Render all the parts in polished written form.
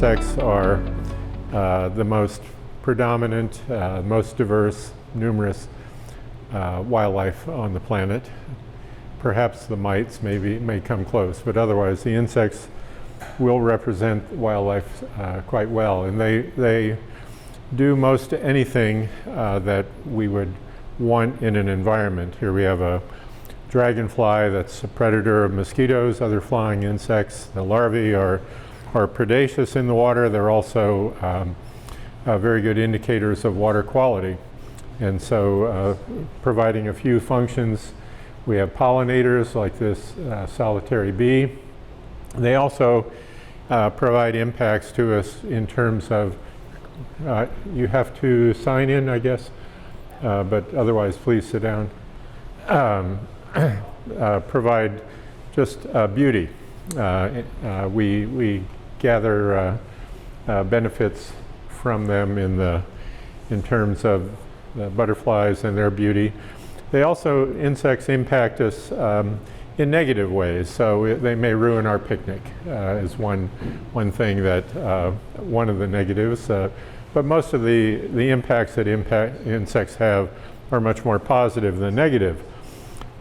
insects are the most predominant, most diverse, numerous wildlife on the planet. Perhaps the mites may come close, but otherwise the insects will represent wildlife quite well. And they do most anything that we would want in an environment. Here we have a dragonfly that's a predator of mosquitoes, other flying insects. The larvae are predaceous in the water. They're also very good indicators of water quality. And so providing a few functions, we have pollinators like this solitary bee. They also provide impacts to us in terms of, you have to sign in, I guess, but otherwise please sit down. Provide just beauty. We gather benefits from them in terms of the butterflies and their beauty. They also, insects impact us in negative ways, so they may ruin our picnic is one thing that, one of the negatives. But most of the impacts that insects have are much more positive than negative.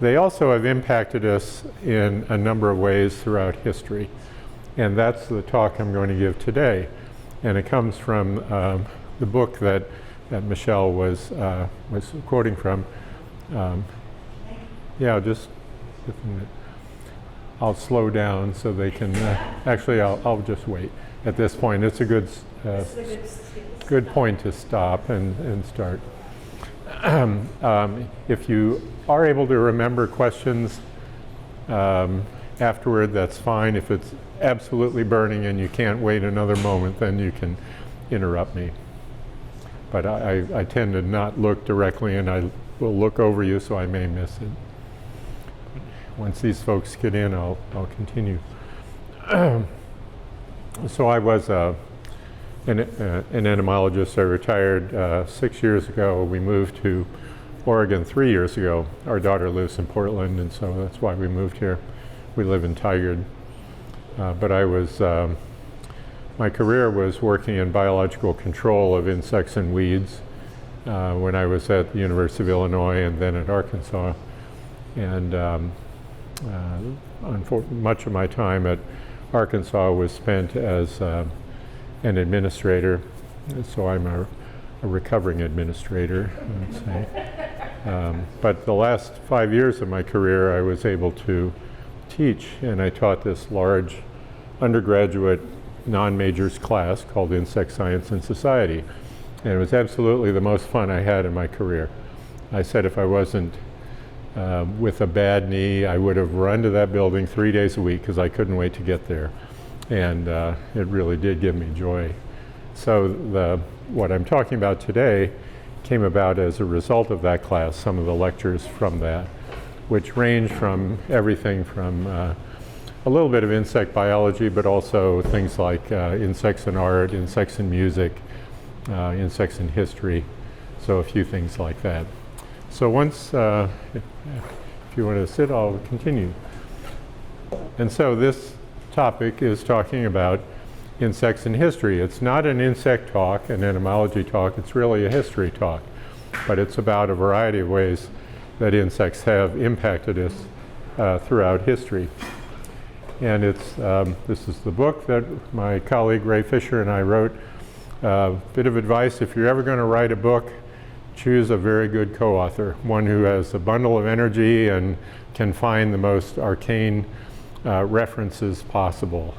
They also have impacted us in a number of ways throughout history. And that's the talk I'm going to give today. And it comes from the book that Michelle was quoting from. Yeah, just a minute. I'll slow down so they can, actually I'll just wait. At this point, it's a good point to stop and start. If you are able to remember questions afterward, that's fine. If it's absolutely burning and you can't wait another moment, then you can interrupt me. But I tend to not look directly, and I will look over you, so I may miss it. Once these folks get in, I'll continue. So I was an entomologist. I retired 6 years ago. We moved to Oregon 3 years ago. Our daughter lives in Portland, and so that's why we moved here. We live in Tigard. But I was, my career was working in biological control of insects and weeds when I was at the University of Illinois and then at Arkansas. And much of my time at Arkansas was spent as an administrator, so I'm a recovering administrator, I would say. But the last 5 years of my career, I was able to teach, and I taught this large undergraduate non-majors class called Insect Science and Society. And it was absolutely the most fun I had in my career. I said if I wasn't with a bad knee, I would have run to that building 3 days a week because I couldn't wait to get there. And it really did give me joy. So what I'm talking about today came about as a result of that class, some of the lectures from that, which range from everything from a little bit of insect biology, but also things like insects in art, insects in music, insects in history, so a few things like that. So once, if you want to sit, I'll continue. And so this topic is talking about insects in history. It's not an insect talk, an entomology talk, it's really a history talk. But it's about a variety of ways that insects have impacted us throughout history. And this is the book that my colleague Ray Fisher and I wrote. Bit of advice, if you're ever going to write a book, choose a very good co-author, one who has a bundle of energy and can find the most arcane references possible.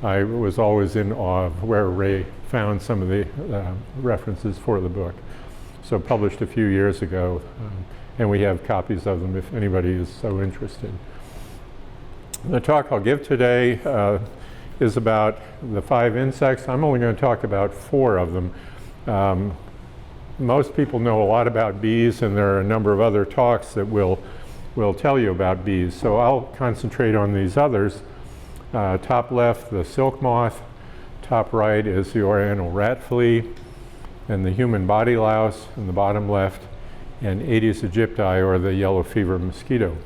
I was always in awe of where Ray found some of the references for the book. So published a few years ago, and we have copies of them if anybody is so interested. The talk I'll give today is about the 5 insects. I'm only going to talk about 4 of them. Most people know a lot about bees, and there are a number of other talks that will tell you about bees. So I'll concentrate on these others. Top left, the silk moth. Top right is the oriental rat flea, and the human body louse in the bottom left, and Aedes aegypti, or the yellow fever mosquito.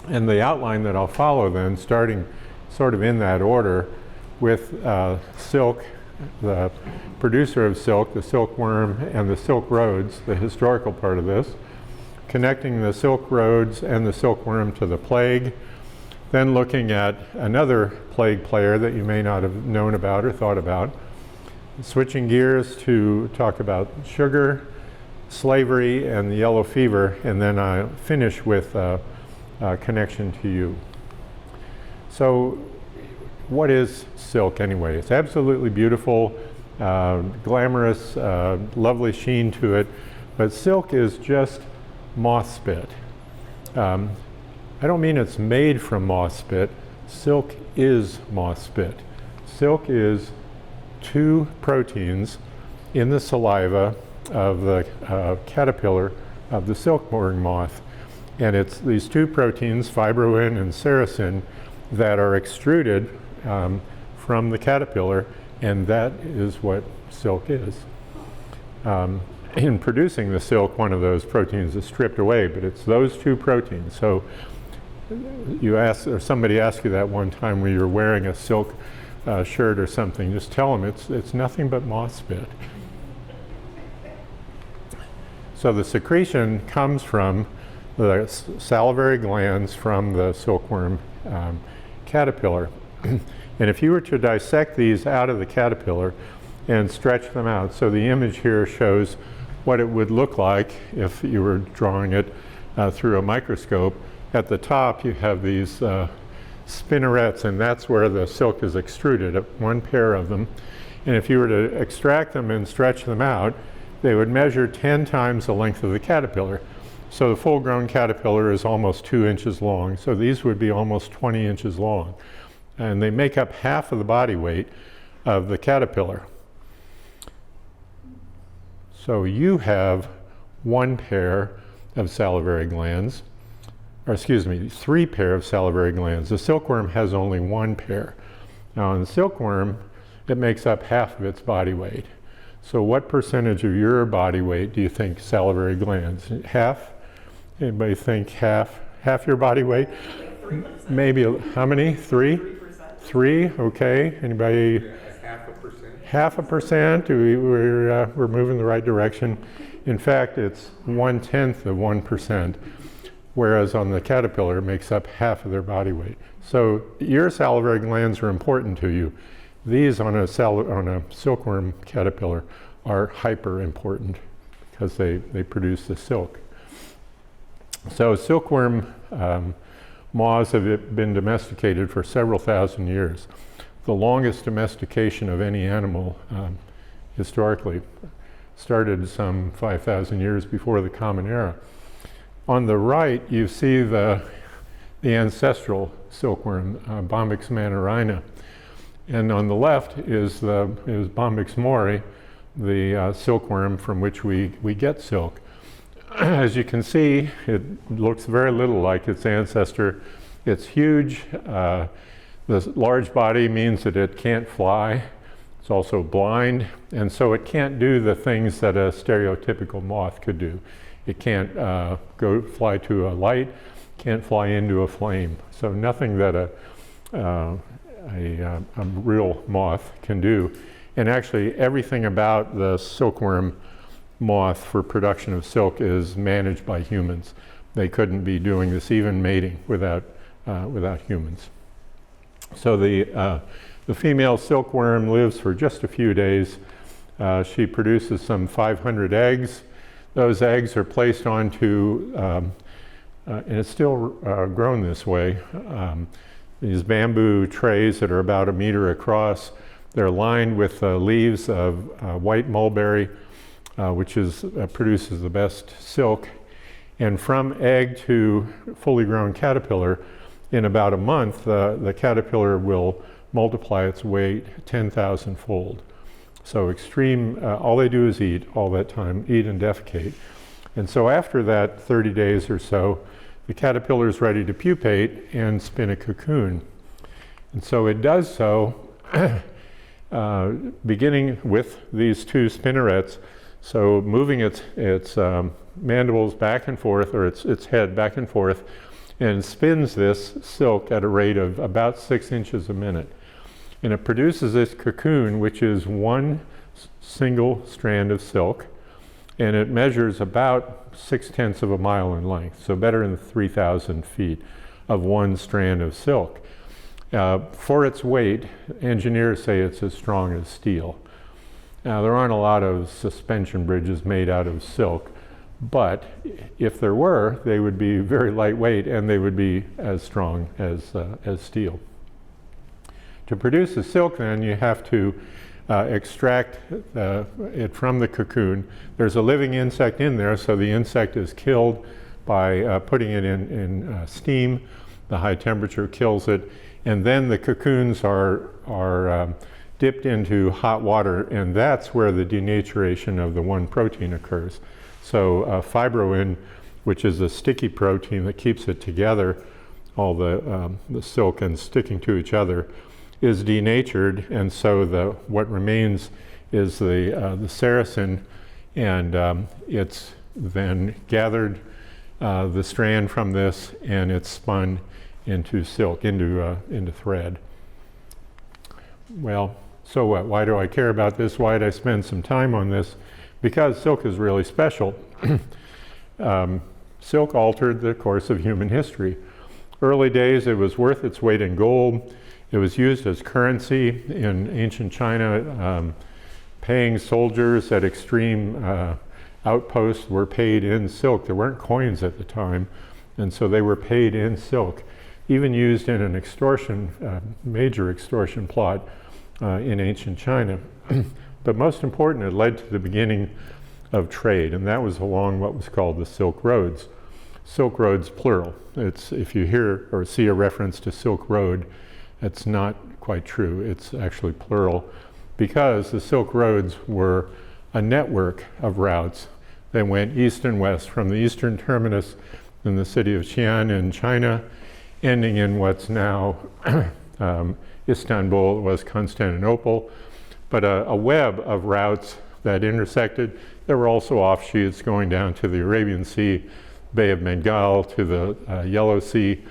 And the outline that I'll follow then, starting sort of in that order, with silk, the producer of silk, the silkworm, and the silk roads, the historical part of this, connecting the silk roads and the silkworm to the plague, then looking at another plague player that you may not have known about or thought about, switching gears to talk about sugar, slavery, and the yellow fever, and then I finish with a connection to you. So what is silk anyway? It's absolutely beautiful, glamorous, lovely sheen to it, but silk is just moth spit. I don't mean it's made from moth spit. Silk is moth spit. Silk is two proteins in the saliva of the caterpillar of the silkworm moth. And it's these two proteins, fibroin and sericin, that are extruded from the caterpillar, and that is what silk is. In producing the silk, one of those proteins is stripped away, but it's those two proteins. So you ask, or somebody asked you that one time when you're wearing a silk shirt or something, just tell them it's nothing but moth spit. So the secretion comes from the salivary glands from the silkworm caterpillar. And if you were to dissect these out of the caterpillar and stretch them out, so the image here shows what it would look like if you were drawing it through a microscope. At the top you have these spinnerets, and that's where the silk is extruded, one pair of them. And if you were to extract them and stretch them out, they would measure 10 times the length of the caterpillar. So the full-grown caterpillar is almost 2 inches long. So these would be almost 20 inches long. And they make up half of the body weight of the caterpillar. So you have one pair of salivary glands, or excuse me, 3 pair of salivary glands. The silkworm has only 1 pair. Now in the silkworm, it makes up half of its body weight. So what percentage of your body weight do you think salivary glands? Half? Anybody think half your body weight? Maybe, how many? 3? 3, okay. Anybody? Half a percent. Half a percent? We're moving the right direction. In fact, it's 1/10 of 1%, whereas on the caterpillar it makes up half of their body weight. So your salivary glands are important to you. These on a silkworm caterpillar are hyper important because they produce the silk. So silkworm moths have been domesticated for several thousand years. The longest domestication of any animal historically started some 5,000 years before the Common Era. On the right, you see the ancestral silkworm, Bombyx manarina. And on the left is Bombyx mori, the silkworm from which we get silk. As you can see, it looks very little like its ancestor. It's huge. The large body means that it can't fly. It's also blind, and so it can't do the things that a stereotypical moth could do. It can't go fly to a light, can't fly into a flame. So nothing that a real moth can do. And actually everything about the silkworm moth for production of silk is managed by humans. They couldn't be doing this, even mating, without humans. So the female silkworm lives for just a few days. She produces some 500 eggs. Those eggs are placed onto, and it's still grown this way, these bamboo trays that are about 1 meter across. They're lined with leaves of white mulberry, which produces the best silk. And from egg to fully grown caterpillar, in about a month, the caterpillar will multiply its weight 10,000-fold. So extreme, all they do is eat all that time, eat and defecate. And so after that 30 days or so, the caterpillar is ready to pupate and spin a cocoon. And so it does so beginning with these 2 spinnerets, so moving its mandibles back and forth, or its head back and forth, and spins this silk at a rate of about 6 inches a minute. And it produces this cocoon, which is one single strand of silk, and it measures about 6/10 of a mile in length, so better than 3,000 feet of one strand of silk. For its weight, engineers say it's as strong as steel. Now, there aren't a lot of suspension bridges made out of silk, but if there were, they would be very lightweight and they would be as strong as steel. To produce the silk, then, you have to extract it from the cocoon. There's a living insect in there, so the insect is killed by putting it in steam. The high temperature kills it, and then the cocoons are dipped into hot water, and that's where the denaturation of the one protein occurs. So fibroin, which is a sticky protein that keeps it together, all the silk and sticking to each other, is denatured, and so what remains is the sericin, and it's then gathered, the strand from this, and it's spun into silk, into thread. Well, so what? Why do I care about this? Why did I spend some time on this? Because silk is really special. Silk altered the course of human history. Early days, it was worth its weight in gold. It was used as currency in ancient China. Paying soldiers at extreme outposts were paid in silk. There weren't coins at the time, and so they were paid in silk. Even used in an extortion, major extortion plot in ancient China. But most important, it led to the beginning of trade, and that was along what was called the Silk Roads. Silk Roads, plural. It's, if you hear or see a reference to Silk Road, it's not quite true. It's actually plural, because the Silk Roads were a network of routes that went east and west from the eastern terminus in the city of Xi'an in China, ending in what's now Istanbul. It was Constantinople, but a web of routes that intersected. There were also offshoots going down to the Arabian Sea, Bay of Bengal, to the Yellow Sea,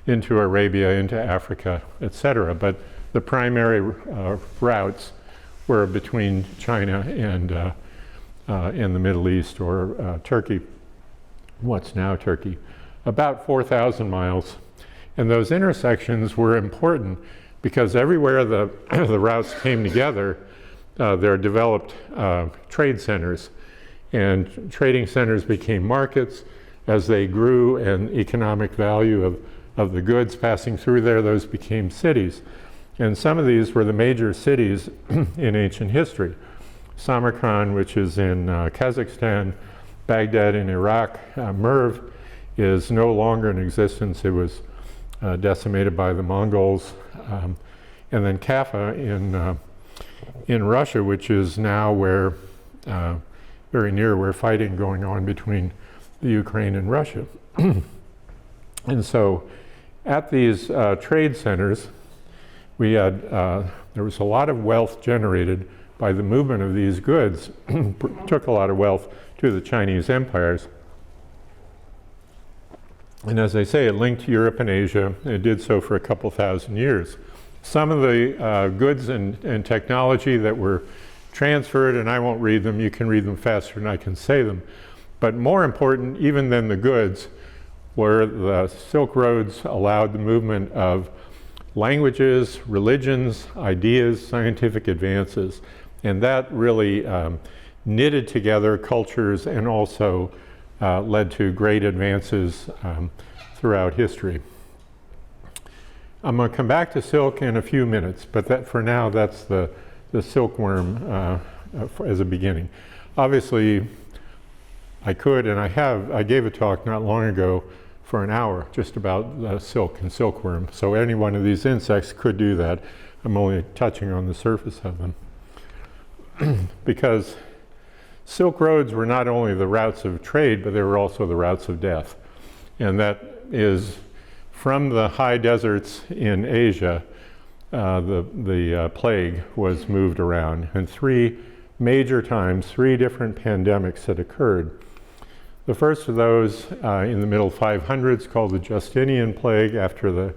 into Arabia, into Africa, etc. But the primary routes were between China and the Middle East, or Turkey, what's now Turkey, about 4,000 miles. And those intersections were important because everywhere the routes came together, there developed trade centers. And trading centers became markets. As they grew, and economic value of the goods passing through there, those became cities. And some of these were the major cities in ancient history. Samarkand, which is in Kazakhstan, Baghdad in Iraq, Merv is no longer in existence. It was decimated by the Mongols. And then Kaffa in Russia, which is now where, very near where fighting going on between the Ukraine and Russia. And so at these trade centers, we had, there was a lot of wealth generated by the movement of these goods, took a lot of wealth to the Chinese empires. And as I say, it linked to Europe and Asia. It did so for a couple thousand years. Some of the goods and technology that were transferred, and I won't read them, you can read them faster than I can say them, but more important even than the goods were the Silk Roads allowed the movement of languages, religions, ideas, scientific advances, and that really knitted together cultures and also led to great advances throughout history. I'm going to come back to silk in a few minutes, but that, for now, that's the silkworm as a beginning. Obviously, I could, and I gave a talk not long ago for an hour just about silk and silkworm. So any one of these insects could do that. I'm only touching on the surface of them. Because Silk Roads were not only the routes of trade, but they were also the routes of death. And that is from the high deserts in Asia, the plague was moved around. And three major times, 3 different pandemics had occurred. The first of those in the middle 500s, called the Justinian plague, after the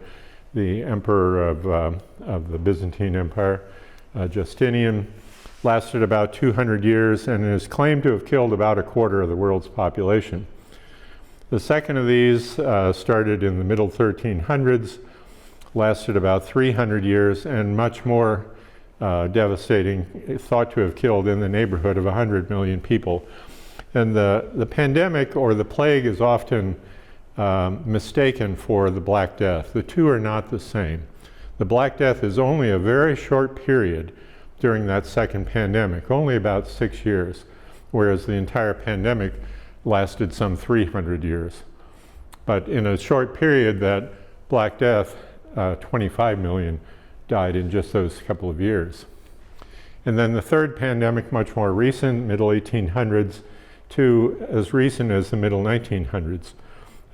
the emperor of the Byzantine Empire, Justinian, lasted about 200 years and is claimed to have killed about a quarter of the world's population. The second of these started in the middle 1300s, lasted about 300 years, and much more devastating, thought to have killed in the neighborhood of 100 million people. And the pandemic, or the plague, is often mistaken for the Black Death. The two are not the same. The Black Death is only a very short period during that second pandemic, only about 6 years, whereas the entire pandemic lasted some 300 years. But in a short period, that Black Death, 25 million died in just those couple of years. And then the third pandemic, much more recent, middle 1800s to as recent as the middle 1900s,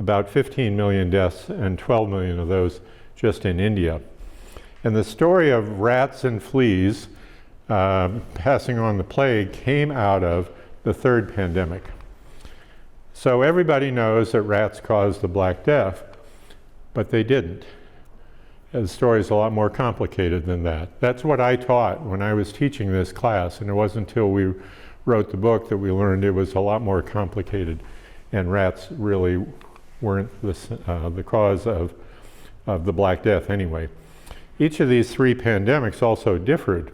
about 15 million deaths and 12 million of those just in India. And the story of rats and fleas passing on the plague came out of the third pandemic. So everybody knows that rats caused the Black Death, but they didn't. The story is a lot more complicated than that. That's what I taught when I was teaching this class, and it wasn't until we wrote the book that we learned it was a lot more complicated, and rats really weren't the cause of the Black Death anyway. Each of these three pandemics also differed.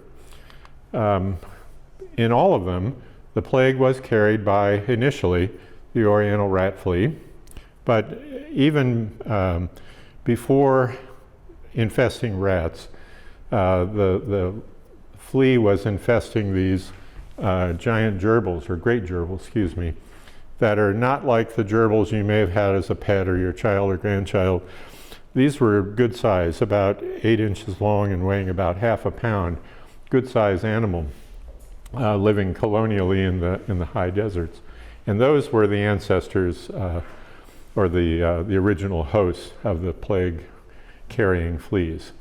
In all of them, the plague was carried by, initially, the Oriental rat flea, but even before infesting rats, the flea was infesting these giant gerbils, or great gerbils, excuse me, that are not like the gerbils you may have had as a pet or your child or grandchild. These were good size, about 8 inches long and weighing about half a pound, good size animal living colonially in the high deserts. And those were the ancestors or the original hosts of the plague carrying fleas.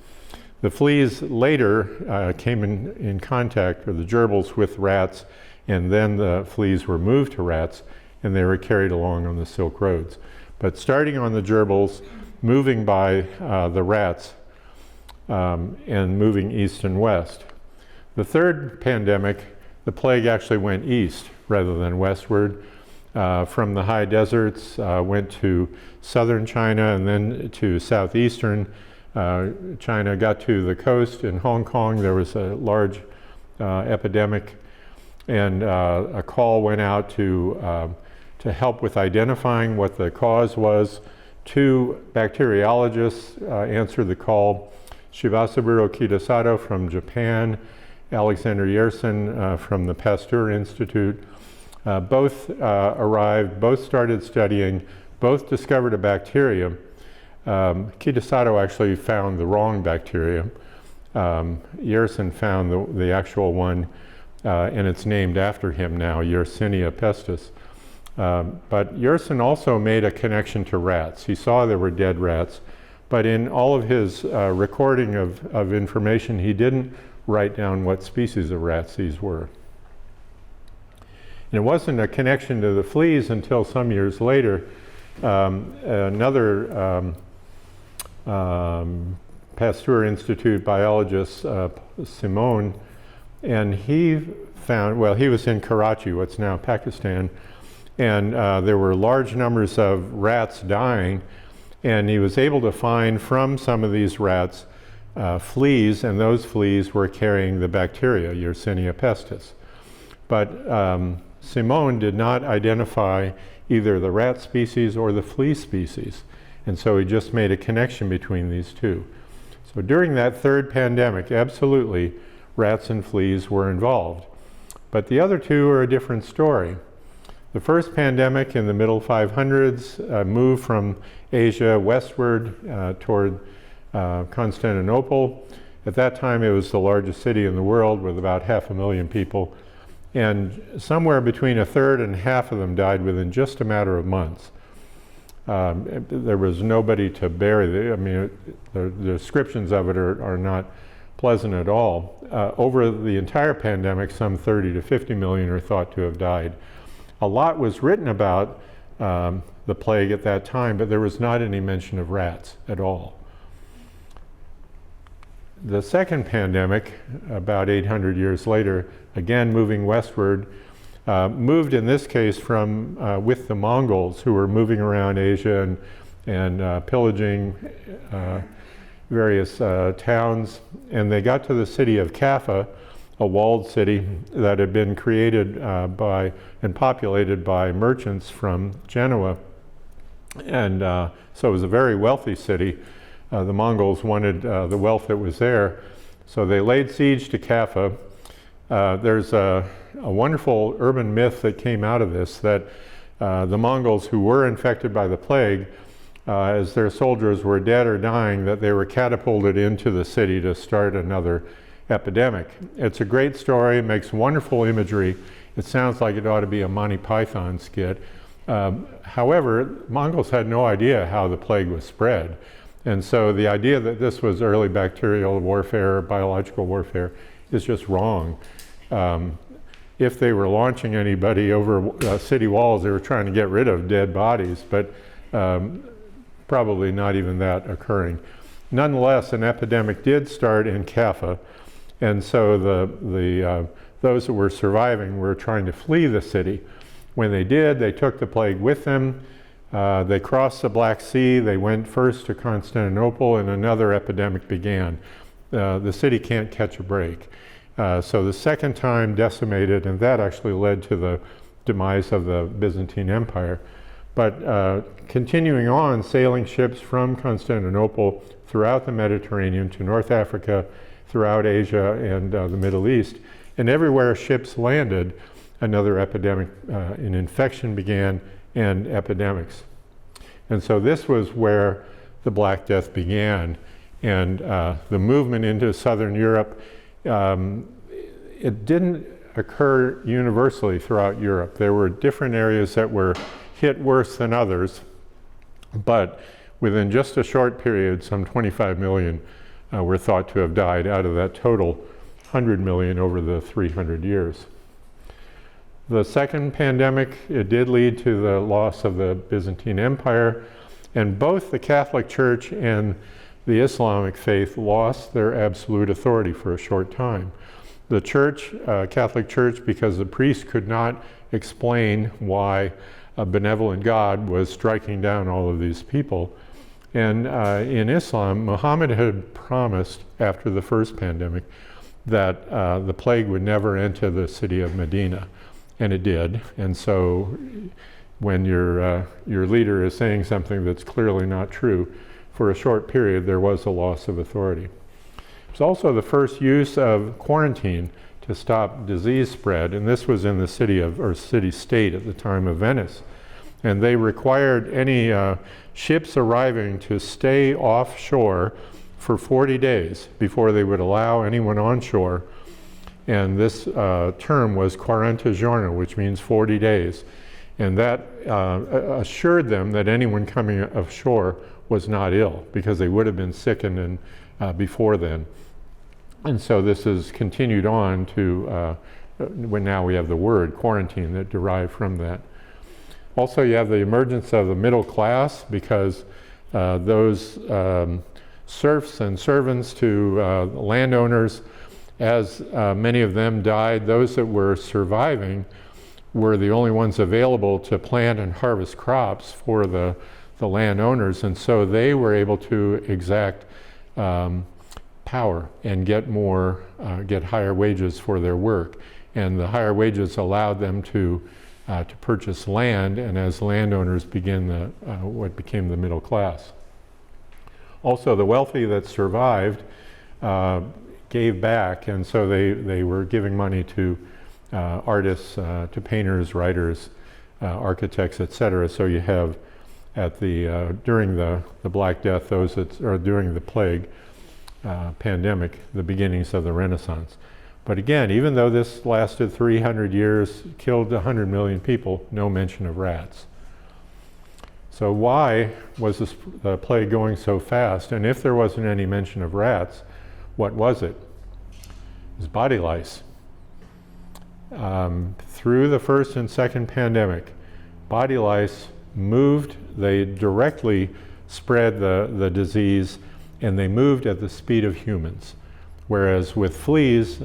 The fleas later came in contact, or the gerbils, with rats, and then the fleas were moved to rats and they were carried along on the Silk Roads. But starting on the gerbils, moving by the rats, and moving east and west. The third pandemic, the plague actually went east rather than westward. From the high deserts, went to southern China and then to southeastern China, got to the coast in Hong Kong. There was a large epidemic, and a call went out to help with identifying what the cause was. 2 bacteriologists answered the call: Shibasaburo Kitasato from Japan, Alexander Yersin from the Pasteur Institute. Both arrived, both started studying, both discovered a bacterium. Kitasato actually found the wrong bacterium. Yersin found the actual one, and it's named after him now, Yersinia pestis. But Yersin also made a connection to rats. He saw there were dead rats, but in all of his recording of information, he didn't write down what species of rats these were. And it wasn't a connection to the fleas until some years later. Another Pasteur Institute biologist, Simone, and he found, well, he was in Karachi, what's now Pakistan, and there were large numbers of rats dying, and he was able to find from some of these rats fleas, and those fleas were carrying the bacteria, Yersinia pestis. But Simone did not identify either the rat species or the flea species, and so he just made a connection between these two. So during that third pandemic, absolutely, rats and fleas were involved. But the other two are a different story. The first pandemic in the middle 500s moved from Asia westward toward Constantinople. At that time, it was the largest city in the world with about 500,000 people. And somewhere between a third and half of them died within just a matter of months. There was nobody to bury. I mean, the descriptions of it are not pleasant at all. Over the entire pandemic, some 30 to 50 million are thought to have died. A lot was written about the plague at that time, but there was not any mention of rats at all. The second pandemic, about 800 years later, again moving westward, moved in this case from with the Mongols, who were moving around Asia and pillaging various towns, and they got to the city of Kaffa, a walled city that had been created by and populated by merchants from Genoa. And so it was a very wealthy city. The Mongols wanted the wealth that was there, so they laid siege to Kaffa. There's a wonderful urban myth that came out of this, that the Mongols who were infected by the plague, as their soldiers were dead or dying, that they were catapulted into the city to start another epidemic. It's a great story, makes wonderful imagery. It sounds like it ought to be a Monty Python skit. However, Mongols had no idea how the plague was spread. And so the idea that this was early bacterial warfare or biological warfare is just wrong. If they were launching anybody over city walls, they were trying to get rid of dead bodies, but probably not even that occurring. Nonetheless, an epidemic did start in Kaffa, and so those who were surviving were trying to flee the city. When they did, they took the plague with them. They crossed the Black Sea. They went first to Constantinople, and another epidemic began. The city can't catch a break. So the second time decimated, and that actually led to the demise of the Byzantine Empire. But continuing on, sailing ships from Constantinople throughout the Mediterranean to North Africa, throughout Asia and the Middle East, and everywhere ships landed, another epidemic, an infection began, and epidemics. And so this was where the Black Death began, and the movement into Southern Europe, it didn't occur universally throughout Europe. There were different areas that were hit worse than others, but within just a short period, some 25 million were thought to have died out of that total 100 million over the 300 years. The second pandemic, it did lead to the loss of the Byzantine Empire, and both the Catholic Church and the Islamic faith lost their absolute authority for a short time. The Church, Catholic Church, because the priests could not explain why a benevolent God was striking down all of these people. And in Islam, Muhammad had promised after the first pandemic that the plague would never enter the city of Medina. And it did. And so when your leader is saying something that's clearly not true, for a short period there was a loss of authority. It was also the first use of quarantine to stop disease spread, and this was in the city-state at the time of Venice. And they required any ships arriving to stay offshore for 40 days before they would allow anyone onshore. And this term was 40 giorni, which means 40 days. And that assured them that anyone coming offshore was not ill, because they would have been sickened before then. And so this is continued on to when now we have the word quarantine that derived from that. Also, you have the emergence of the middle class, because those serfs and servants to landowners, as many of them died, those that were surviving were the only ones available to plant and harvest crops for the landowners, and so they were able to exact power and get higher wages for their work. And the higher wages allowed them to purchase land, and as landowners begin what became the middle class. Also, the wealthy that survived gave back, and so they were giving money to artists, to painters, writers, architects, etc. So you have during the Black Death, or during the plague pandemic, the beginnings of the Renaissance. But again, even though this lasted 300 years, killed 100 million people, no mention of rats. So why was the plague going so fast? And if there wasn't any mention of rats, what was it? It was body lice. Through the first and second pandemic, body lice moved, they directly spread the disease, and they moved at the speed of humans. Whereas with fleas,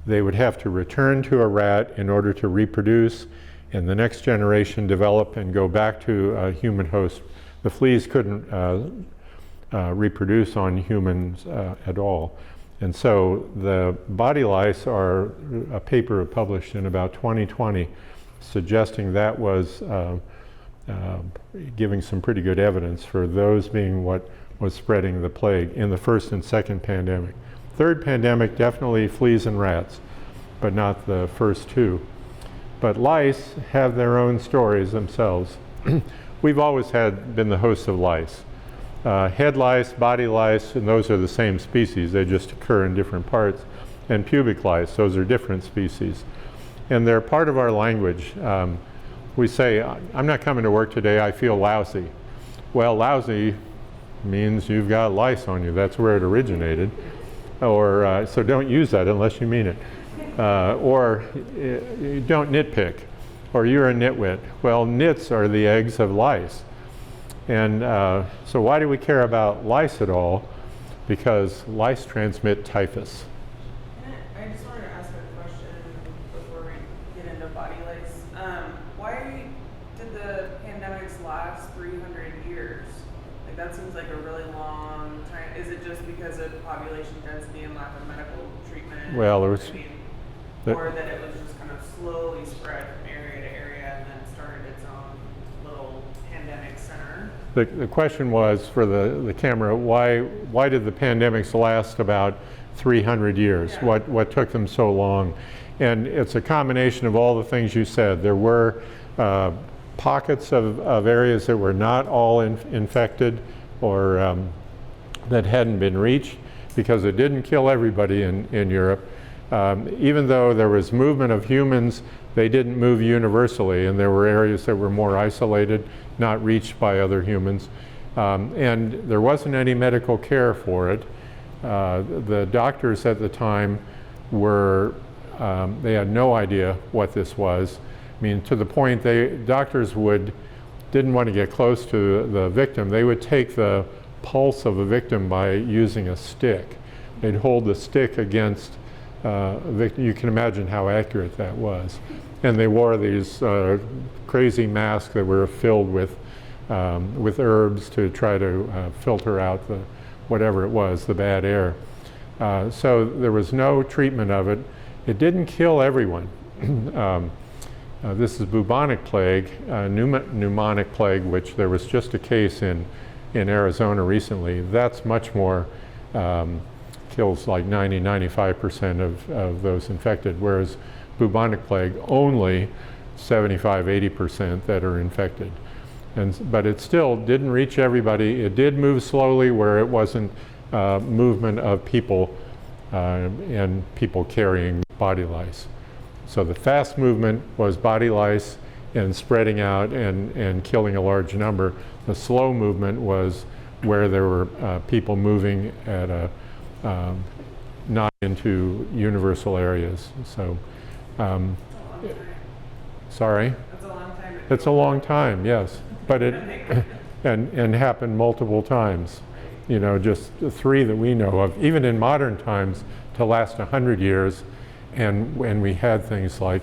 they would have to return to a rat in order to reproduce, and the next generation develop and go back to a human host. The fleas couldn't reproduce on humans at all. And so the body lice are a paper published in about 2020 suggesting that was giving some pretty good evidence for those being what was spreading the plague in the first and second pandemic. Third pandemic, definitely fleas and rats, but not the first two. But lice have their own stories themselves. We've always been the hosts of lice. Head lice, body lice, and those are the same species. They just occur in different parts. And pubic lice, those are different species. And they're part of our language. We say, I'm not coming to work today, I feel lousy. Well, lousy means you've got lice on you. That's where it originated. Or, so don't use that unless you mean it. Or don't nitpick. Or you're a nitwit. Well, nits are the eggs of lice. And so why do we care about lice at all? Because lice transmit typhus. I just wanted to ask a question before we get into body lice. Why did the pandemics last 300 years? Like that seems like a really long time. Is it just because of population density and lack of medical treatment? Well, or that it was just kind of slowly spread from area to area and then started its own little pandemic center? The question was for the camera, why did the pandemics last about 300 years? Yeah. What took them so long? And it's a combination of all the things you said. There were pockets of areas that were not all infected or that hadn't been reached because it didn't kill everybody in Europe. Even though there was movement of humans, they didn't move universally, and there were areas that were more isolated, not reached by other humans. And there wasn't any medical care for it. The doctors at the time were, they had no idea what this was. I mean, to the point doctors didn't want to get close to the victim. They would take the pulse of a victim by using a stick. They'd hold the stick against you can imagine how accurate that was. And they wore these crazy masks that were filled with herbs to try to filter out whatever it was, the bad air. So there was no treatment of it. It didn't kill everyone. This is bubonic plague, pneumonic plague, which there was just a case in Arizona recently. That's much more kills like 95% of those infected, whereas bubonic plague only 75-80% that are infected. But it still didn't reach everybody. It did move slowly where it wasn't movement of people and people carrying body lice. So the fast movement was body lice and spreading out and killing a large number. The slow movement was where there were people moving at not into universal areas. So, sorry? That's a long time. It's a long time, yes. But it and happened multiple times. You know, just the three that we know of, even in modern times, to last 100 years. And when we had things like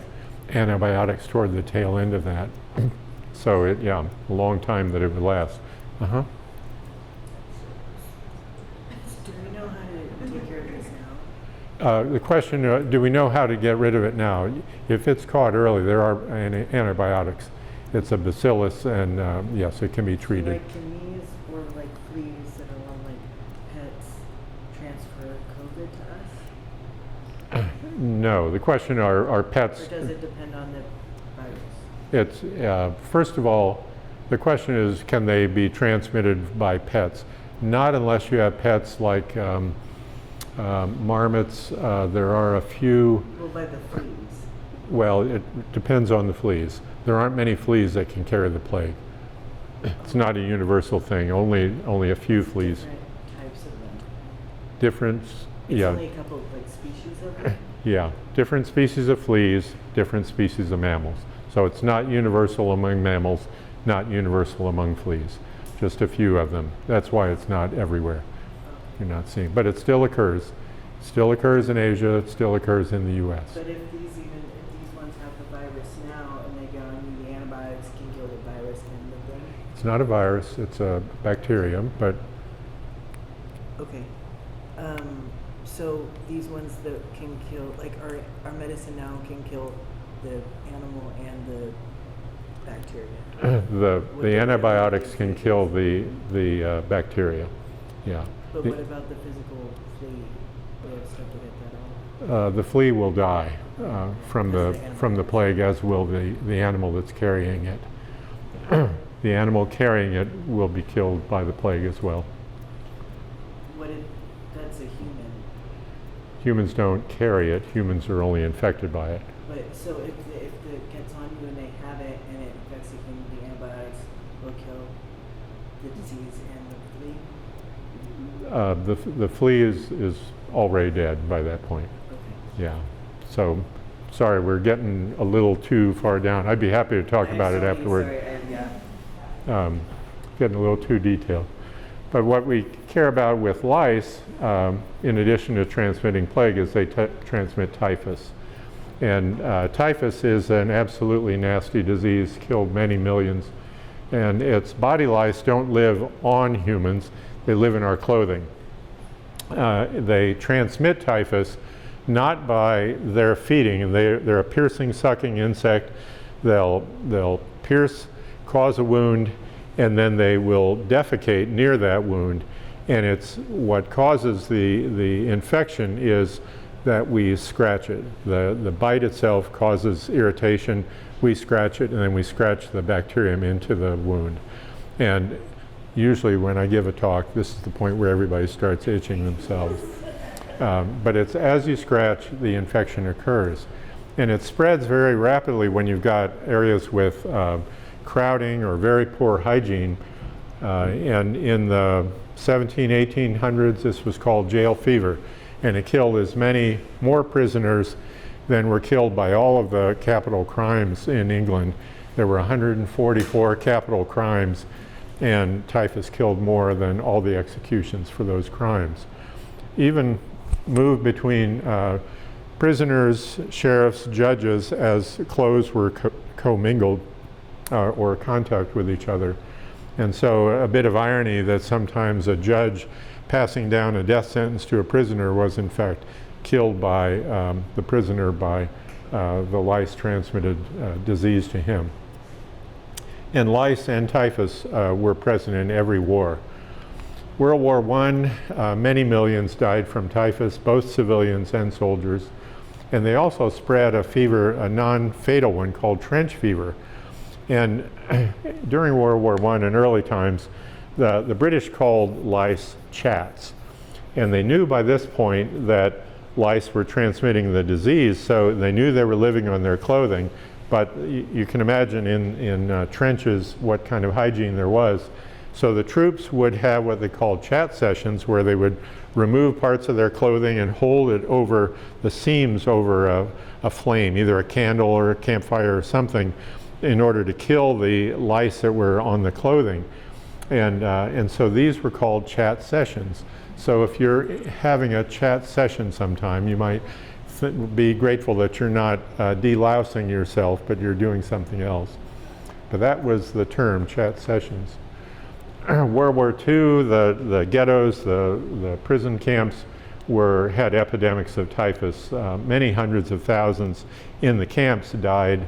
antibiotics toward the tail end of that. So a long time that it would last. Uh-huh. Do we know how to take care of this now? The question, do we know how to get rid of it now? If it's caught early, there are antibiotics. It's a bacillus, and yes, it can be treated. Like fleas or like fleas that are on like pets transfer COVID to us? No, the question are pets. Or does it depend on the virus? It's, first of all, the question is, can they be transmitted by pets? Not unless you have pets like marmots. There are a few. Well, by the fleas. Well, it depends on the fleas. There aren't many fleas that can carry the plague. It's not a universal thing. Only a few fleas. Different types of them. Different. It's Yeah. only a couple of like species of them. Yeah, different species of fleas, different species of mammals. So it's not universal among mammals, not universal among fleas. Just a few of them. That's why it's not everywhere. You're not seeing, but it still occurs. Still occurs in Asia, it still occurs in the U.S. But if these ones have the virus now and they get on you, the antibiotics can kill the virus and the thing? It's not a virus, it's a bacterium, but Okay. So these ones that can kill, like our medicine now can kill the animal and the bacteria. the antibiotics can kill the bacteria. Yeah. But what about the physical flea? Do we have stuff to get that off? The flea will die from the plague, as will the animal that's carrying it. The animal carrying it will be killed by the plague as well. That's a human. Humans don't carry it. Humans are only infected by it. But so if it gets on you and they have it and it infects you, then the antibiotics will kill the disease and the flea? The flea is already dead by that point. Okay. Yeah. So, sorry, we're getting a little too far down. I'd be happy to talk about it afterward. Sorry, Getting a little too detailed. But what we care about with lice, in addition to transmitting plague, is they transmit typhus. And typhus is an absolutely nasty disease, killed many millions. And its body lice don't live on humans, they live in our clothing. They transmit typhus not by their feeding, and they're a piercing, sucking insect. They'll pierce, cause a wound, and then they will defecate near that wound. And it's what causes the infection is that we scratch it. The bite itself causes irritation. We scratch it, and then we scratch the bacterium into the wound. And usually when I give a talk, this is the point where everybody starts itching themselves. But it's as you scratch, the infection occurs. And it spreads very rapidly when you've got areas with crowding or very poor hygiene. And in the 1800s, this was called jail fever. And it killed as many more prisoners than were killed by all of the capital crimes in England. There were 144 capital crimes, and typhus killed more than all the executions for those crimes. Even moved between prisoners, sheriffs, judges, as clothes were commingled or contact with each other. And so a bit of irony that sometimes a judge passing down a death sentence to a prisoner was in fact killed by the prisoner by the lice transmitted disease to him. And lice and typhus were present in every war. World War I, many millions died from typhus, both civilians and soldiers. And they also spread a fever, a non-fatal one called trench fever. And during World War I and early times, the British called lice chats. And they knew by this point that lice were transmitting the disease, so they knew they were living on their clothing. But you can imagine in trenches what kind of hygiene there was. So the troops would have what they called chat sessions, where they would remove parts of their clothing and hold it over the seams over a flame, either a candle or a campfire or something, in order to kill the lice that were on the clothing. And so these were called chat sessions. So if you're having a chat session sometime, you might be grateful that you're not delousing yourself, but you're doing something else. But that was the term, chat sessions. World War II, the ghettos, the prison camps had epidemics of typhus. Many hundreds of thousands in the camps died.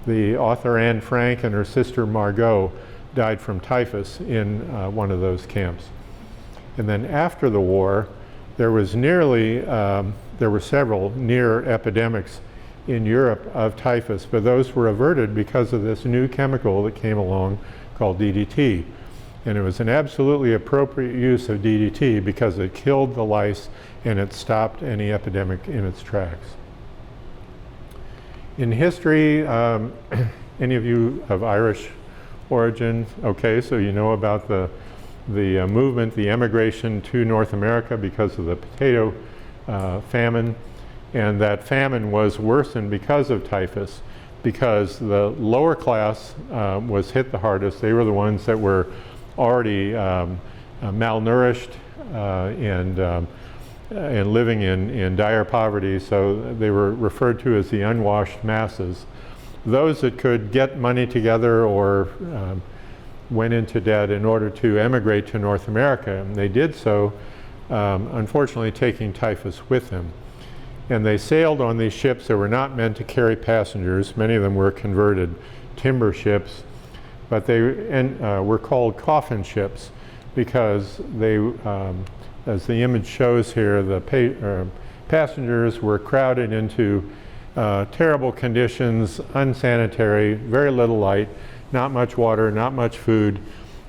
The author Anne Frank and her sister Margot died from typhus in one of those camps. And then after the war, there were several near epidemics in Europe of typhus, but those were averted because of this new chemical that came along called DDT. And it was an absolutely appropriate use of DDT because it killed the lice and it stopped any epidemic in its tracks. In history, any of you of Irish origin? Okay, so you know about the movement, the emigration to North America because of the potato famine. And that famine was worsened because of typhus, because the lower class was hit the hardest. They were the ones that were already malnourished and and living in dire poverty, so they were referred to as the unwashed masses. Those that could get money together or went into debt in order to emigrate to North America, and they did so, unfortunately taking typhus with them. And they sailed on these ships that were not meant to carry passengers. Many of them were converted timber ships, but they were called coffin ships because they, as the image shows here, the passengers were crowded into terrible conditions, unsanitary, very little light, not much water, not much food,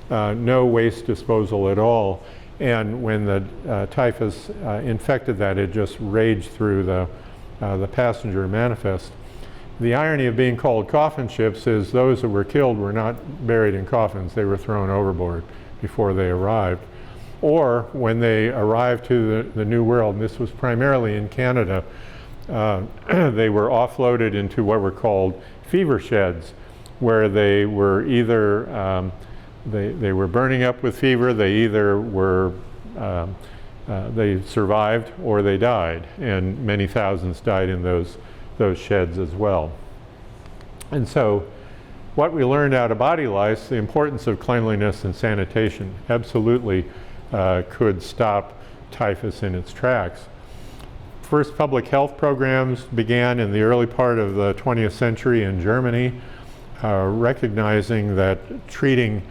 no waste disposal at all. And when the typhus infected that, it just raged through the passenger manifest. The irony of being called coffin ships is those that were killed were not buried in coffins. They were thrown overboard before they arrived. Or when they arrived to the New World, and this was primarily in Canada, they were offloaded into what were called fever sheds, where they were either they were burning up with fever. They either were they survived or they died, and many thousands died in those sheds as well. And so, what we learned out of body lice, the importance of cleanliness and sanitation, absolutely could stop typhus in its tracks. First public health programs began in the early part of the 20th century in Germany, recognizing that treating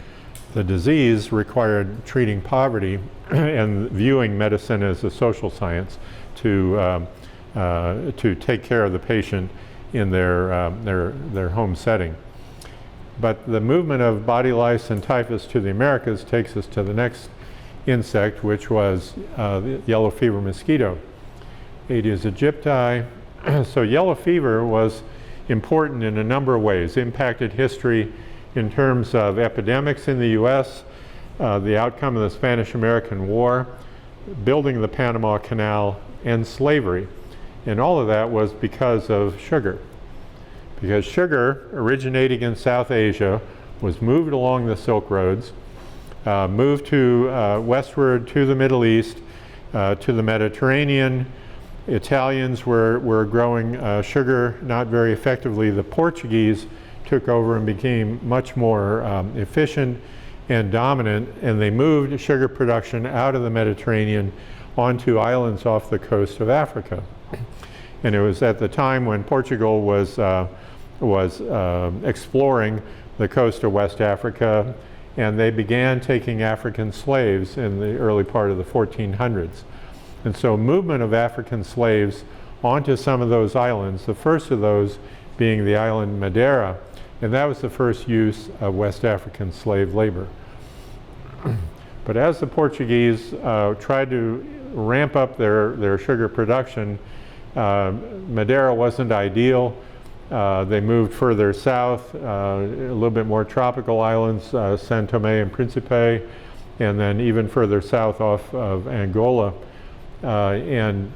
the disease required treating poverty and viewing medicine as a social science to take care of the patient in their home setting. But the movement of body lice and typhus to the Americas takes us to the next insect, which was the yellow fever mosquito, Aedes aegypti. So yellow fever was important in a number of ways, impacted history in terms of epidemics in the US, the outcome of the Spanish-American War, building the Panama Canal, and slavery. And all of that was because of sugar. Because sugar, originating in South Asia, was moved along the Silk Roads, moved to westward to the Middle East, to the Mediterranean. Italians were growing sugar not very effectively. The Portuguese took over and became much more efficient and dominant, and they moved sugar production out of the Mediterranean onto islands off the coast of Africa. And it was at the time when Portugal was exploring the coast of West Africa, and they began taking African slaves in the early part of the 1400s. And so movement of African slaves onto some of those islands, the first of those being the island Madeira, and that was the first use of West African slave labor. But as the Portuguese tried to ramp up their sugar production, Madeira wasn't ideal. They moved further south, a little bit more tropical islands, São Tomé and Príncipe, and then even further south off of Angola. And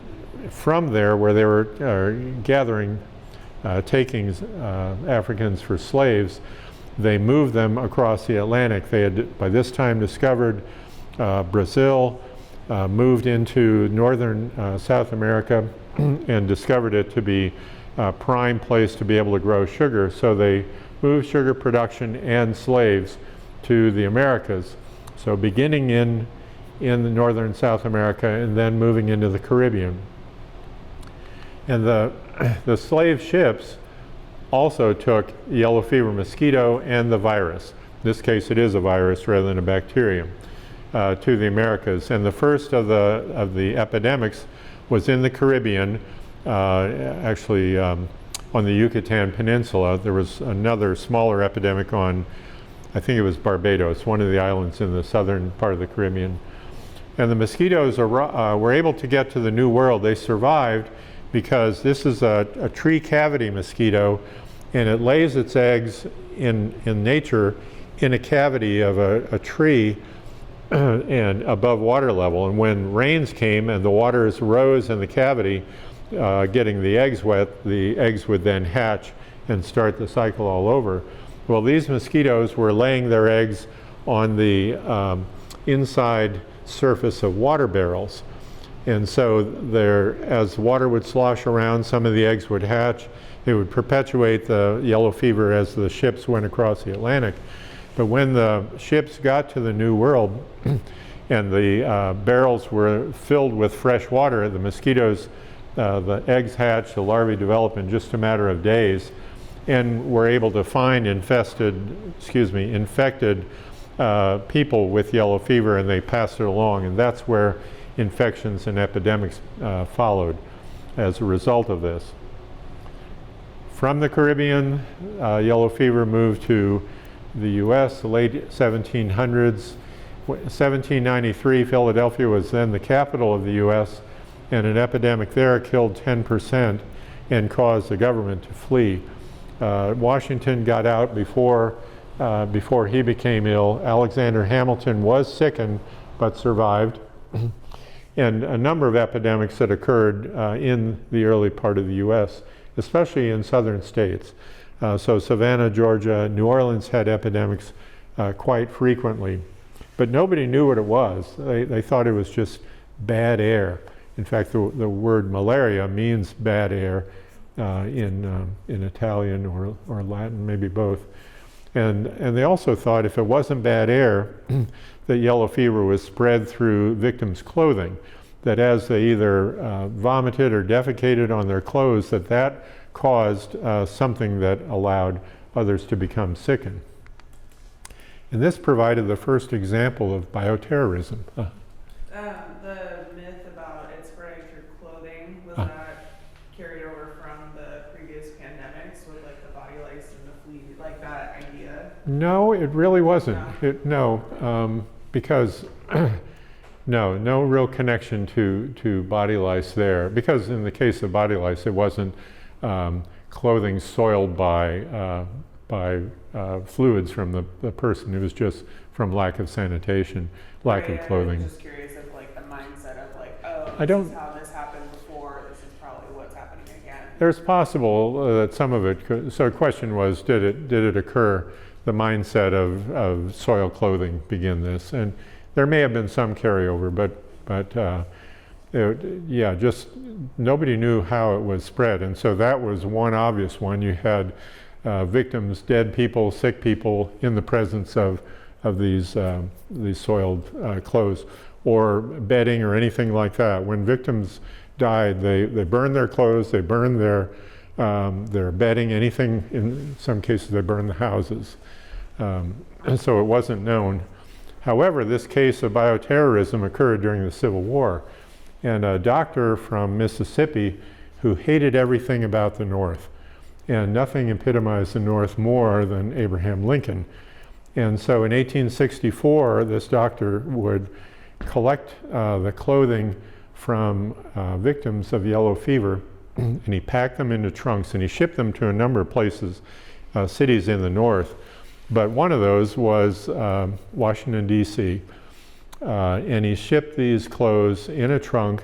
from there, where they were gathering takings, Africans for slaves, they moved them across the Atlantic. They had by this time discovered Brazil, moved into northern South America, and discovered it to be a prime place to be able to grow sugar. So they moved sugar production and slaves to the Americas. So beginning in the northern South America and then moving into the Caribbean. And the slave ships also took yellow fever mosquito and the virus. In this case, it is a virus rather than a bacterium, to the Americas. And the first of the epidemics was in the Caribbean, actually on the Yucatan Peninsula. There was another smaller epidemic on, I think it was Barbados, one of the islands in the southern part of the Caribbean. And the mosquitoes were able to get to the New World. They survived because this is a tree cavity mosquito, and it lays its eggs in nature in a cavity of a tree and above water level. And when rains came and the waters rose in the cavity, getting the eggs wet, the eggs would then hatch and start the cycle all over. Well, these mosquitoes were laying their eggs on the inside surface of water barrels. And so there, as water would slosh around, some of the eggs would hatch. It would perpetuate the yellow fever as the ships went across the Atlantic. But when the ships got to the New World and the barrels were filled with fresh water, the mosquitoes, the eggs hatch, the larvae develop in just a matter of days, and were able to find infected people with yellow fever, and they passed it along, and that's where infections and epidemics followed as a result of this. From the Caribbean, yellow fever moved to the U.S., the late 1700s. 1793, Philadelphia was then the capital of the U.S., and an epidemic there killed 10% and caused the government to flee. Washington got out before he became ill. Alexander Hamilton was sickened but survived. And a number of epidemics that occurred in the early part of the U.S., especially in southern states. So Savannah, Georgia, New Orleans had epidemics quite frequently. But nobody knew what it was. They thought it was just bad air. In fact, the word malaria means bad air in Italian or Latin, maybe both. And they also thought if it wasn't bad air, that yellow fever was spread through victims' clothing, that as they either vomited or defecated on their clothes, that caused something that allowed others to become sickened. And this provided the first example of bioterrorism. The myth about it spreading through clothing, was that carried over from the previous pandemics with like the body lice and the flea, like that idea? No, it really wasn't. No. Because no real connection to body lice there. Because in the case of body lice, it wasn't clothing soiled by fluids from the person. It was just from lack of sanitation, lack of clothing. I'm just curious of like the mindset of like, oh, I this is how this happened before, this is probably what's happening again. There's possible that some of it could. So the question was, did it occur? The mindset of soiled clothing begin this, and there may have been some carryover, but just nobody knew how it was spread, and so that was one obvious one. You had victims, dead people, sick people in the presence of these soiled clothes or bedding or anything like that. When victims died, they burned their clothes, they burned their bedding, anything. In some cases, they burned the houses. And so it wasn't known. However, this case of bioterrorism occurred during the Civil War, and a doctor from Mississippi who hated everything about the North, and nothing epitomized the North more than Abraham Lincoln. And so in 1864, this doctor would collect the clothing from victims of yellow fever, and he packed them into trunks, and he shipped them to a number of places, cities in the North. But one of those was Washington, D.C., and he shipped these clothes in a trunk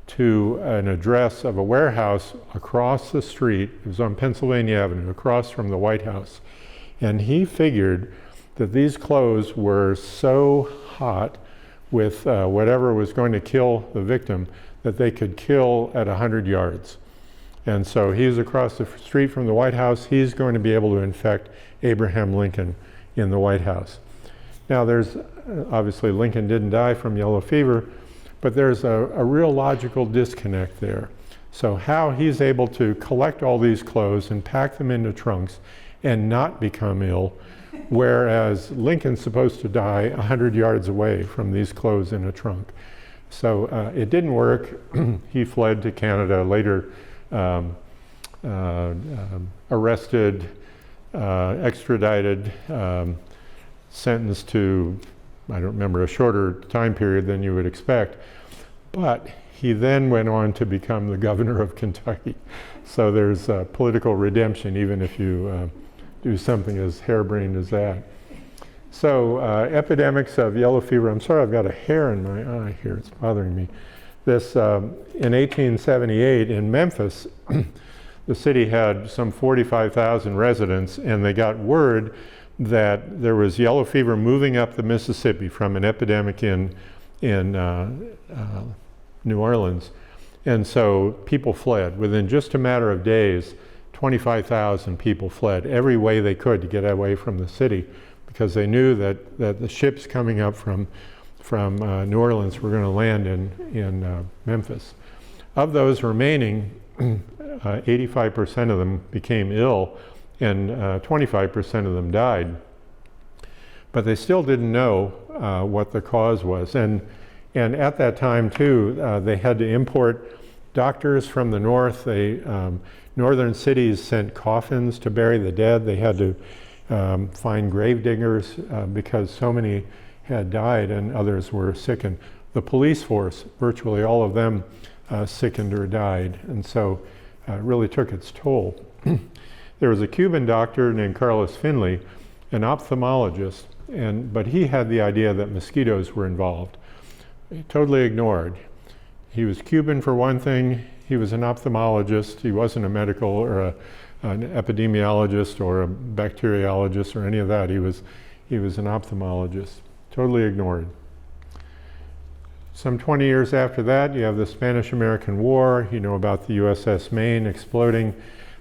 to an address of a warehouse across the street. It was on Pennsylvania Avenue, across from the White House. And he figured that these clothes were so hot with whatever was going to kill the victim that they could kill at 100 yards. And so he's across the street from the White House. He's going to be able to infect Abraham Lincoln in the White House. Now there's, obviously Lincoln didn't die from yellow fever, but there's a real logical disconnect there. So how he's able to collect all these clothes and pack them into trunks and not become ill, whereas Lincoln's supposed to die 100 yards away from these clothes in a trunk. So it didn't work. He fled to Canada, later arrested, extradited, sentenced to, I don't remember, a shorter time period than you would expect. But he then went on to become the governor of Kentucky. So there's political redemption, even if you do something as harebrained as that. So epidemics of yellow fever. I'm sorry, I've got a hair in my eye here. It's bothering me. This, in 1878 in Memphis, the city had some 45,000 residents, and they got word that there was yellow fever moving up the Mississippi from an epidemic in New Orleans. And so people fled. Within just a matter of days, 25,000 people fled every way they could to get away from the city, because they knew that the ships coming up from New Orleans were going to land in Memphis. Of those remaining, 85% of them became ill, and 25% of them died. But they still didn't know what the cause was. And at that time, too, they had to import doctors from the north. Northern cities sent coffins to bury the dead. They had to find grave diggers because so many had died and others were sickened. The police force, virtually all of them sickened or died, and so it really took its toll. There was a Cuban doctor named Carlos Finley, an ophthalmologist, but he had the idea that mosquitoes were involved. Totally ignored. He was Cuban for one thing. He was an ophthalmologist. He wasn't a medical or an epidemiologist or a bacteriologist or any of that. He was an ophthalmologist. Totally ignored. Some 20 years after that, you have the Spanish-American War. You know about the USS Maine exploding.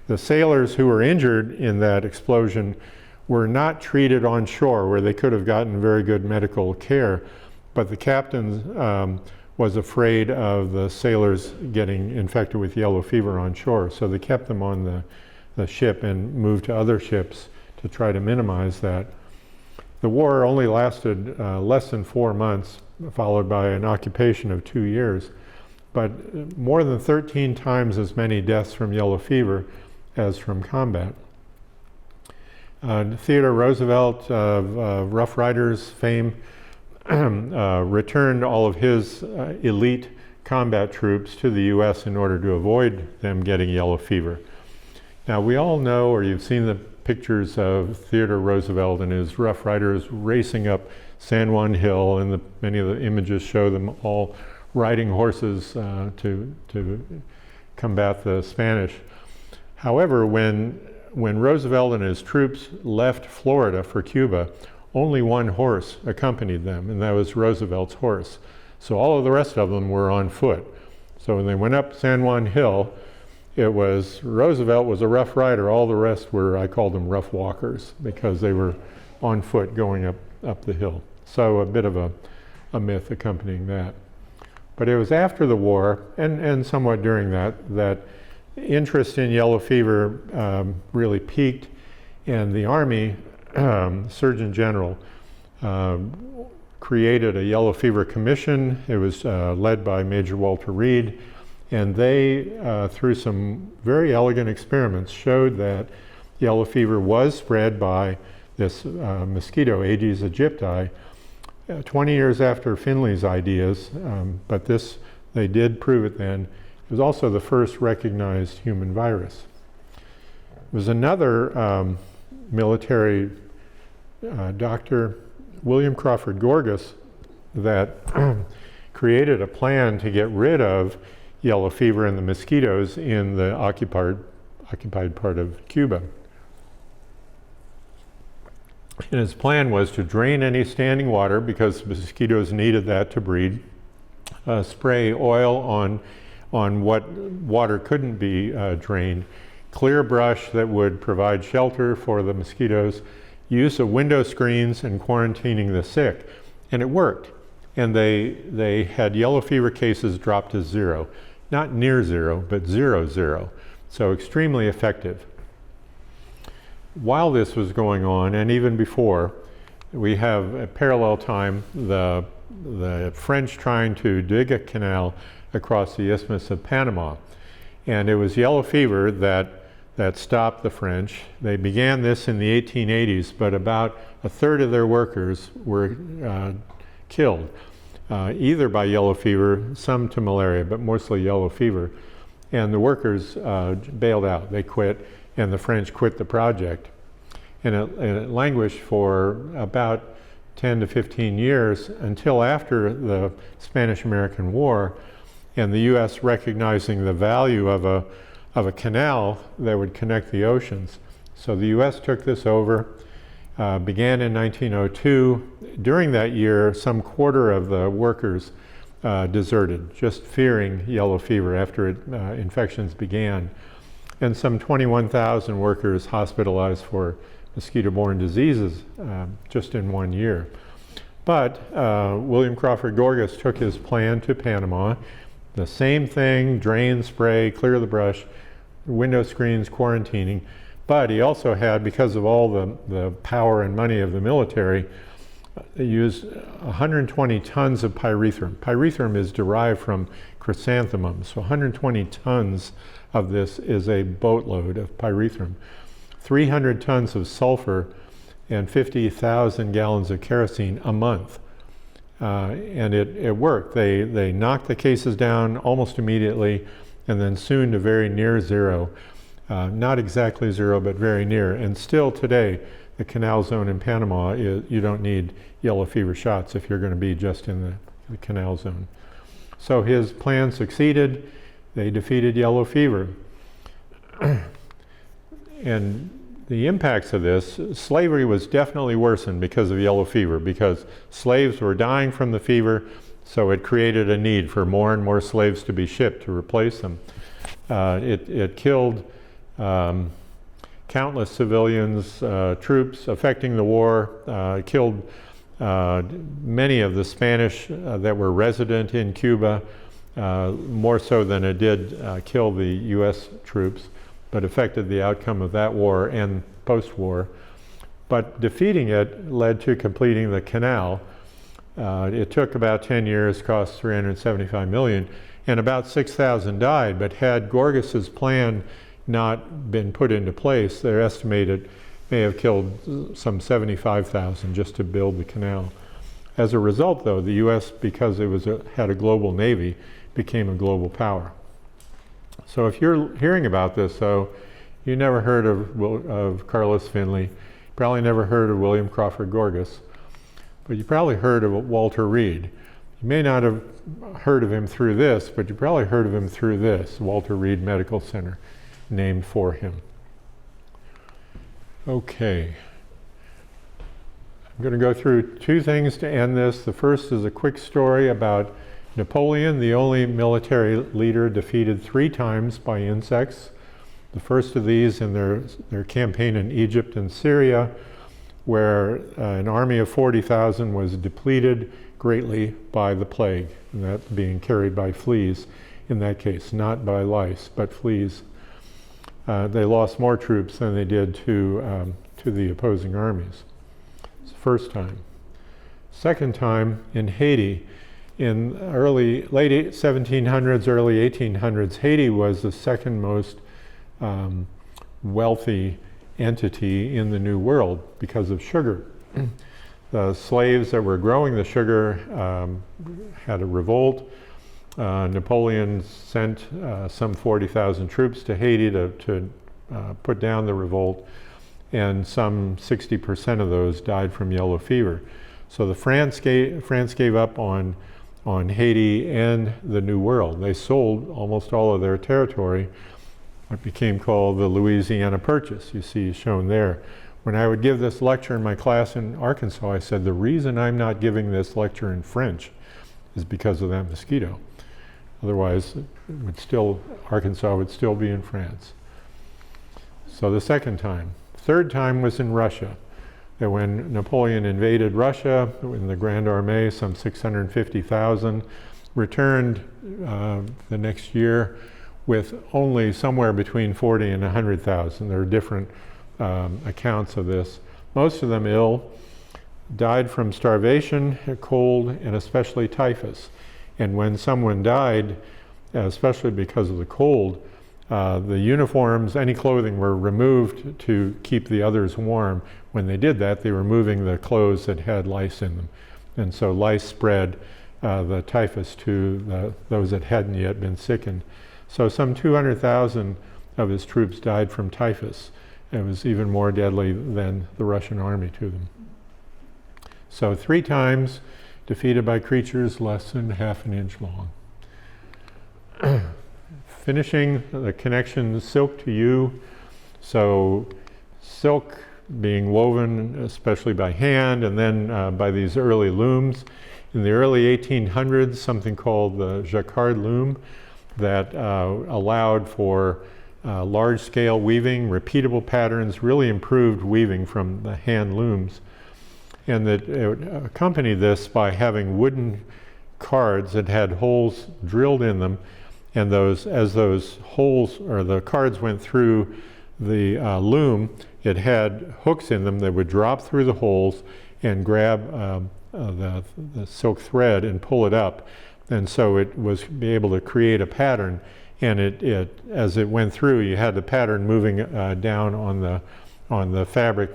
The sailors who were injured in that explosion were not treated on shore where they could have gotten very good medical care, but the captain was afraid of the sailors getting infected with yellow fever on shore, so they kept them on the ship and moved to other ships to try to minimize that. The war only lasted less than 4 months, followed by an occupation of 2 years, but more than 13 times as many deaths from yellow fever as from combat. Theodore Roosevelt, of Rough Riders fame, returned all of his elite combat troops to the U.S. in order to avoid them getting yellow fever. Now, we all know, or you've seen the pictures of Theodore Roosevelt and his Rough Riders racing up San Juan Hill, and many of the images show them all riding horses to combat the Spanish. However, when Roosevelt and his troops left Florida for Cuba, only one horse accompanied them, and that was Roosevelt's horse. So all of the rest of them were on foot. So when they went up San Juan Hill, it was Roosevelt was a rough rider. All the rest were, I called them rough walkers, because they were on foot going up the hill. So a bit of a myth accompanying that. But it was after the war, and somewhat during that interest in yellow fever really peaked, and the Army Surgeon General created a yellow fever commission. It was led by Major Walter Reed, and they, through some very elegant experiments, showed that yellow fever was spread by this mosquito, Aedes aegypti, 20 years after Finley's ideas, but they did prove it then. It was also the first recognized human virus. There was another military doctor, William Crawford Gorgas, that created a plan to get rid of yellow fever and the mosquitoes in the occupied part of Cuba. And his plan was to drain any standing water, because mosquitoes needed that to breed, spray oil on what water couldn't be drained, clear brush that would provide shelter for the mosquitoes, use of window screens, and quarantining the sick. And it worked. And they had yellow fever cases dropped to 0. Not near 0, but 0. So extremely effective. While this was going on, and even before, we have a parallel time, the French trying to dig a canal across the Isthmus of Panama. And it was yellow fever that stopped the French. They began this in the 1880s, but about a third of their workers were killed, either by yellow fever, some to malaria, but mostly yellow fever. And the workers bailed out. They quit, and the French quit the project. And it languished for about 10 to 15 years until after the Spanish-American War, and the U.S. recognizing the value of a canal that would connect the oceans. So the U.S. took this over, began in 1902. During that year, some quarter of the workers deserted, just fearing yellow fever after infections began. And some 21,000 workers hospitalized for mosquito-borne diseases just in 1 year. But William Crawford Gorgas took his plan to Panama. The same thing, drain, spray, clear the brush, window screens, quarantining. But he also had, because of all the power and money of the military, they used 120 tons of pyrethrum. Pyrethrum is derived from chrysanthemums, so 120 tons of this is a boatload of pyrethrum. 300 tons of sulfur and 50,000 gallons of kerosene a month. And it worked. They knocked the cases down almost immediately, and then soon to very near zero. Not exactly zero, but very near. And still today, the canal zone in Panama, you don't need yellow fever shots if you're going to be just in the canal zone. So his plan succeeded. They defeated yellow fever. And the impacts of this, slavery was definitely worsened because of yellow fever, because slaves were dying from the fever, so it created a need for more and more slaves to be shipped to replace them. It killed countless civilians, troops affecting the war, killed many of the Spanish that were resident in Cuba, more so than it did kill the U.S. troops, but affected the outcome of that war and post-war. But defeating it led to completing the canal. It took about 10 years, cost $375 million, and about 6,000 died. But had Gorgas's plan not been put into place, they're estimated may have killed some 75,000 just to build the canal. As a result, though, the U.S., because it had a global navy, became a global power. So if you're hearing about this, though, you never heard of Carlos Finley, probably never heard of William Crawford Gorgas, but you probably heard of Walter Reed. You may not have heard of him through this, but you probably heard of him through this, Walter Reed Medical Center, named for him. Okay. I'm going to go through two things to end this. The first is a quick story about Napoleon, the only military leader defeated 3 times by insects. The first of these in their campaign in Egypt and Syria, where an army of 40,000 was depleted greatly by the plague, and that being carried by fleas in that case, not by lice, but fleas. They lost more troops than they did to the opposing armies. It's the first time. Second time in Haiti, in late 1700s, early 1800s, Haiti was the second most wealthy entity in the New World because of sugar. The slaves that were growing the sugar had a revolt. Napoleon sent some 40,000 troops to Haiti to put down the revolt, and some 60% of those died from yellow fever. So France gave up on Haiti and the New World. They sold almost all of their territory, what became called the Louisiana Purchase, you see shown there. When I would give this lecture in my class in Arkansas, I said, the reason I'm not giving this lecture in French is because of that mosquito. Otherwise, Arkansas would still be in France. So the second time. Third time was in Russia. That when Napoleon invaded Russia, in the Grande Armée, some 650,000, returned the next year with only somewhere between 40 and 100,000. There are different accounts of this. Most of them ill, died from starvation, cold, and especially typhus. And when someone died, especially because of the cold, the uniforms, any clothing were removed to keep the others warm. When they did that, they were removing the clothes that had lice in them. And so lice spread the typhus to those that hadn't yet been sickened. So some 200,000 of his troops died from typhus. It was even more deadly than the Russian army to them. So 3 times defeated by creatures less than half an inch long. Finishing the connection, silk to you. So silk being woven especially by hand and then by these early looms. in the early 1800s something called the jacquard loom that allowed for large-scale weaving, repeatable patterns, really improved weaving from the hand looms. And that it accompanied this by having wooden cards that had holes drilled in them, and as those holes or the cards went through the loom, it had hooks in them that would drop through the holes and grab the silk thread and pull it up. And so it was be able to create a pattern, and as it went through, you had the pattern moving down on the fabric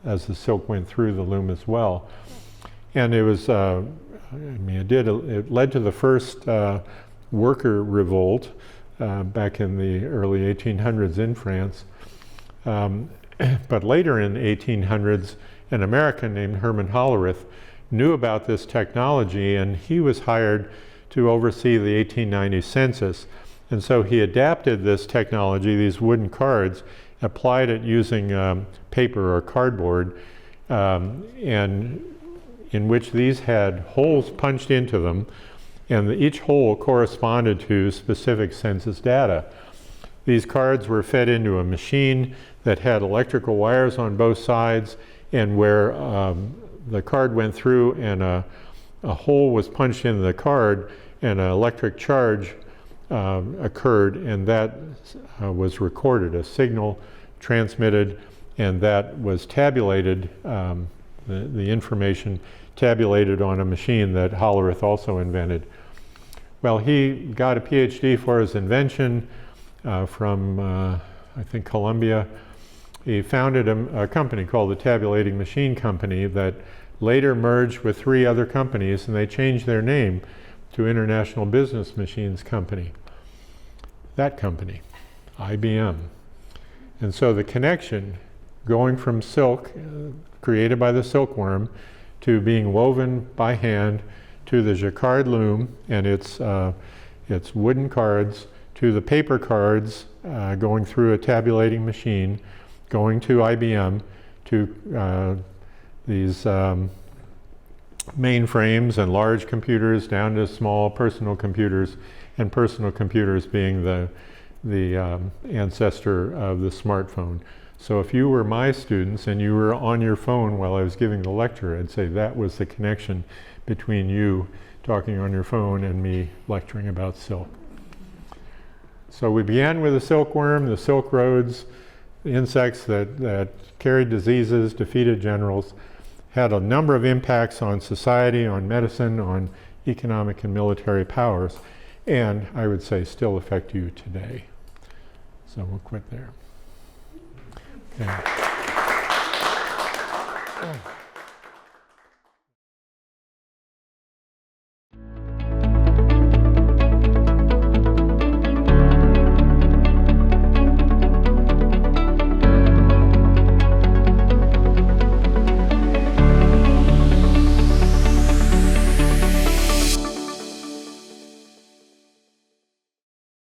as the silk went through the loom as well. And it was, it led to the first worker revolt back in the early 1800s in France. But later in the 1800s, an American named Herman Hollerith knew about this technology, and he was hired to oversee the 1890 census. And so he adapted this technology, these wooden cards, applied it using paper or cardboard, and in which these had holes punched into them, and each hole corresponded to specific census data. These cards were fed into a machine that had electrical wires on both sides, and where the card went through and a hole was punched into the card, and an electric charge occurred, and that was recorded, a signal transmitted, and that was tabulated, the information tabulated on a machine that Hollerith also invented. Well, he got a PhD for his invention from, I think, Columbia. He founded a company called the Tabulating Machine Company that later merged with 3 other companies, and they changed their name to International Business Machines Company. That company, IBM. And so the connection going from silk, created by the silkworm, to being woven by hand, to the jacquard loom and its wooden cards, to the paper cards going through a tabulating machine, going to IBM, to these mainframes and large computers down to small personal computers, and personal computers being the ancestor of the smartphone. So if you were my students and you were on your phone while I was giving the lecture, I'd say that was the connection between you talking on your phone and me lecturing about silk. So we began with the silkworm, the silk roads, the insects that carried diseases, defeated generals, had a number of impacts on society, on medicine, on economic and military powers, and I would say still affect you today. So we'll quit there. Okay.